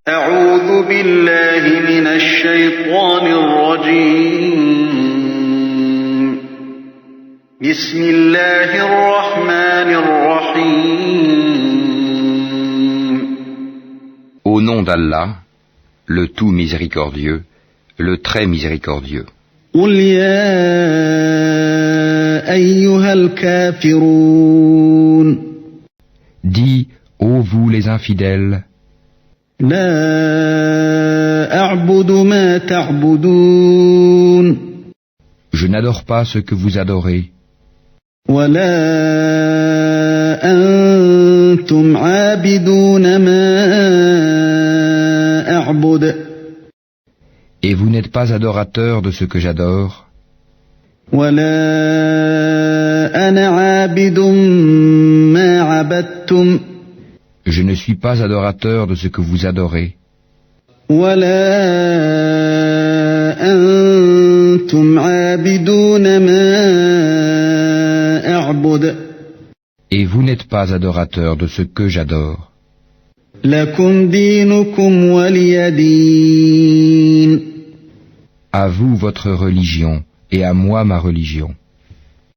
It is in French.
أعوذ بالله من الشيطان الرجيم. بسم الله الرحمن الرحيم. Au nom d'Allah, le tout miséricordieux, le très miséricordieux. قل يا أيها الكافرون. Dis, ô vous les infidèles, لا أعبد ما تعبدون. je n'adore pas ce que vous adorez, ولا أنتم عابدون ما أعبد. et vous n'êtes pas adorateurs de ce que j'adore, ولا أنا عابد ما عبدتم. je ne suis pas adorateur de ce que vous adorez, ولا أنتم عابدون ما أعبد. et vous n'êtes pas adorateurs de ce que j'adore. لكم دينكم ولي دين. À vous votre religion, et à moi ma religion.